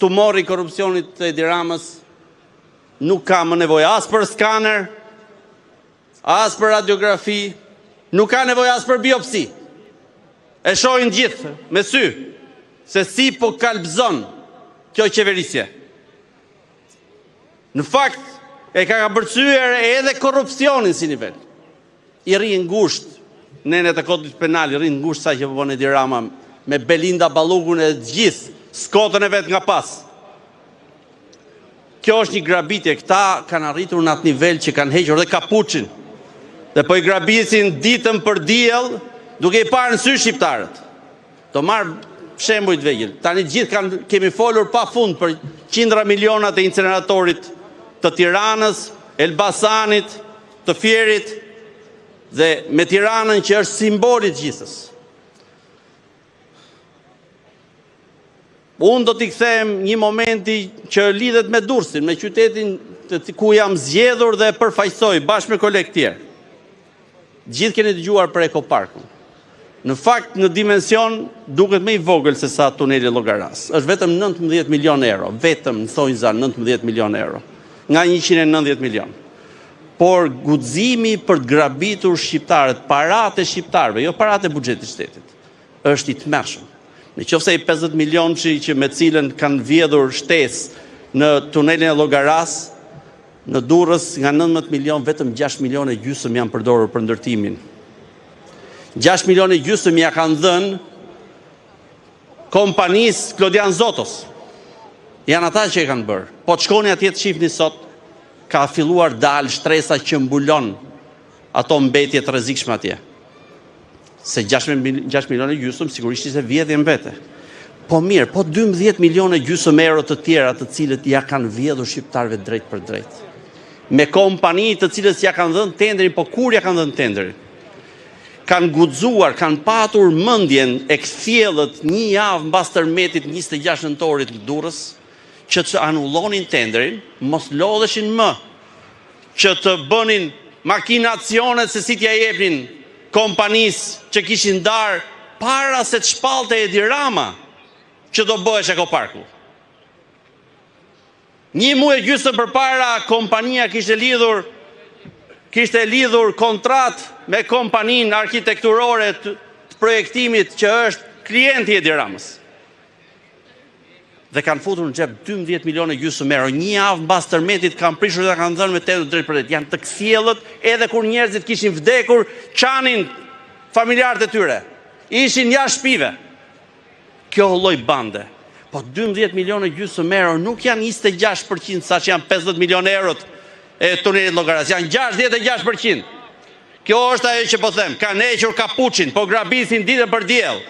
tumori i korrupsionit të Edi Ramës nuk ka më nevojë as për skaner, as për radiografi, nuk ka nevojë as për biopsi. E shohin gjithë me sy se si po kalbzon kjo qeverisje. Në fakt, e ka bërcyer edhe korrupsionin si nivel. I rri ngushtë, nenet e kodit penal, i rri ngushtë sa që po bën Edi Rama me Belinda Ballukun e gjithë, skotën e vetë nga pas. Kjo është një grabitje, këta kanë arritur në atë nivel që kanë hequr dhe kapuçin. Dhe po i grabisin ditën për diell, duke i parë në sy shqiptarët. Do marr shembuj të vegjël. Tani gjithë kemi folur pafund për qindra milionat e inceneratorit të Tiranës, Elbasanit, të Fierit dhe me Tiranën që është simboli i gjithës. Unë do t'i kthem një momenti që lidhet me Durrësin, me qytetin ku jam zgjedhur dhe përfaqësoj bashkë me kolegë tjerë. Gjithë keni dëgjuar për ekoparkun. Në fakt, në dimension, duket më i vogël se sa tuneli Llogaras. Është vetëm 19 milion euro, vetëm në thonjza 19 milion euro, nga 190 milion. Por guximi për të grabitur shqiptarët, paratë e shqiptarëve, jo paratë e buxhetit të shtetit, është i tmerrshëm. Nëse i 50 milion që me cilën kanë vjedhur shtesë në tunelin e Llogaras, në Durrës nga 19 milion, vetëm 6 milion e gjysmë janë përdorur për ndërtimin. 6 milion e gjysmë ja kanë dhënë kompanisë Klodian Zotos. Janë ata që e kanë bërë. Po të shkoni atje të shihni sot, ka filluar dalë shtresa që mbulon ato mbetje të rrezikshme atje. Se 6 milion e gjysmë sigurisht ishte vjedhje mbete. Po mirë, po 12 milion e gjysmë euro të tjera të cilët ja kanë vjedhur shqiptarëve drejt për drejt. Me kompani të cilës ja kanë dhënë tenderin, po kur ja kanë dhënë tenderin? Kanë guxuar, kanë patur mendjen e kthjellët një javë mbas tërmetit 26 nëntorit të Durrës, që të anullonin tenderin, mos lodheshin më, që të bënin makinacionet se si t'ja jepnin kompanisë që kishin darë para se të shpalte Edi Rama që do bëhesh ekoparku. Një muaj e gjysmë përpara kompania kishte lidhur kontrat me kompaninë arkitekturore të projektimit që është klienti i Edi Ramës. Dhe kanë futur në xhep 12 milion e gjysmë euro. Një javë mbas tërmetit kanë prishur dhe kanë dhënë me tendur drejt për drejt. Janë të kthjellët, edhe kur njerëzit kishin vdekur, çanin familjarët e tyre. Ishin jashtë shtëpive. Kjo lloj bande. Po 12 milion e gjysmë euro nuk janë 26% sa që janë 50 milion eurot e tunelit Llogaras. Janë 66%. Kjo është ajo që po them. Kanë hequr kapuçin, po grabisin ditën për diell.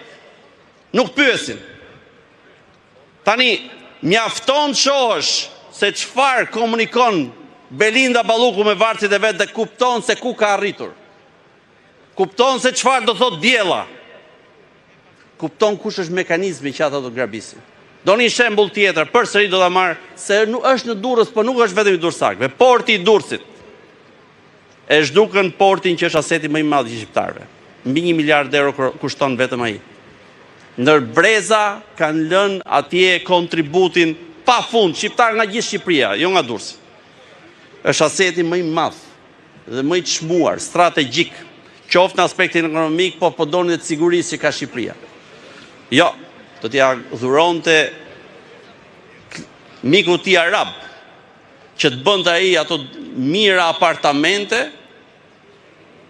Nuk pyesin. Tani, mjafton shohësh se çfarë komunikon Belinda Balluku me varësit e vetë dhe kupton se ku ka arritur. Kupton se çfarë do thot diella. Kupton kush është mekanizmi që ata do grabisin. Do një shembull tjetër, përsëri do ta marr se është në Durrës, po nuk është vetëm i durrësakëve. Porti i Durrësit. E zhdukën portin që është aseti më i madh i shqiptarëve. Mbi 1 miliard euro kushton vetëm ai. Ndër breza kanë lënë atje kontributin pa fund, shqiptar nga gjithë Shqipëria, jo nga Durrësi. Është aseti më i madh dhe më i çmuar, strategjik, qoftë në aspektin ekonomik, po doni të sigurisë që ka Shqipëria. Jo, do t'ja dhuronte miku ti arab, që të bënte ai ato mira apartamente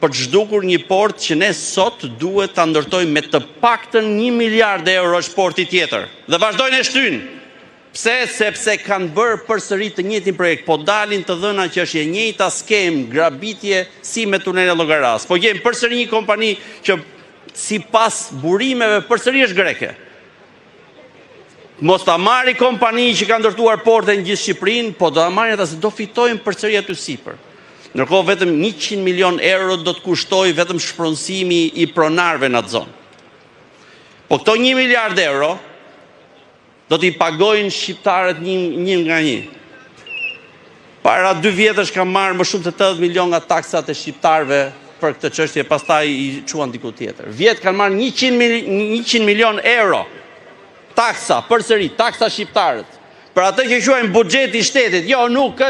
për të zhdukur një port që ne sot duhet ta ndërtojmë me të paktën 1 miliard euro është porti tjetër. Dhe vazhdojnë e shtyn. Pse? Sepse kanë bërë përsëri të njëjtin projekt, po dalin të dhëna që është e njëjta skem, grabitje si me tunelin Llogaras. Po gjem përsëri një kompani që sipas burimeve përsëri është greke. Mos ta marri kompani që ka ndërtuar porte në gjithë Shqipërinë, po do ta marrin ata se do fitojnë përsëri aty sipër. Ndërkohë vetëm 100 milion euro do të kushtoj vetëm shpronësimi i pronarëve në atë zonë. Po këto 1 miliard euro do t'i pagojnë shqiptarët një nga një. Para 2 vjetësh kam marrë më shumë të 80 milion nga taksat e shqiptarëve për këtë çështje, pastaj i çuan diku tjetër. Vjet kanë marrë 100 milion euro taksa, përsëri taksa shqiptarët. për atë që quajmë buxheti i shtetit. Jo, nuk është